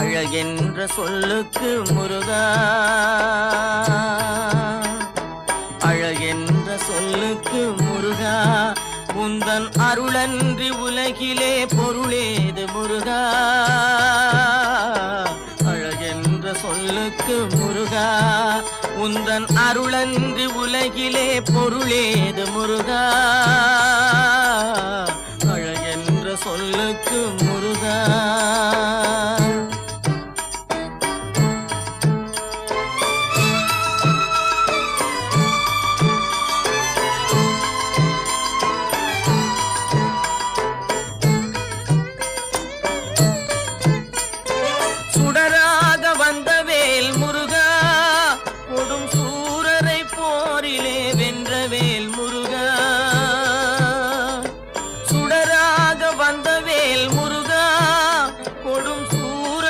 அழகென்ற சொல்லுக்கு முருகா, அழகென்ற சொல்லுக்கு முருகா, உந்தன் அருளன்றி உலகிலே பொருளேது முருகா. அழகென்ற சொல்லுக்கு முருகா, உந்தன் அருளன்றி உலகிலே பொருளேது முருகா. அழகென்ற சொல்லுக்கு முருகா. சுடர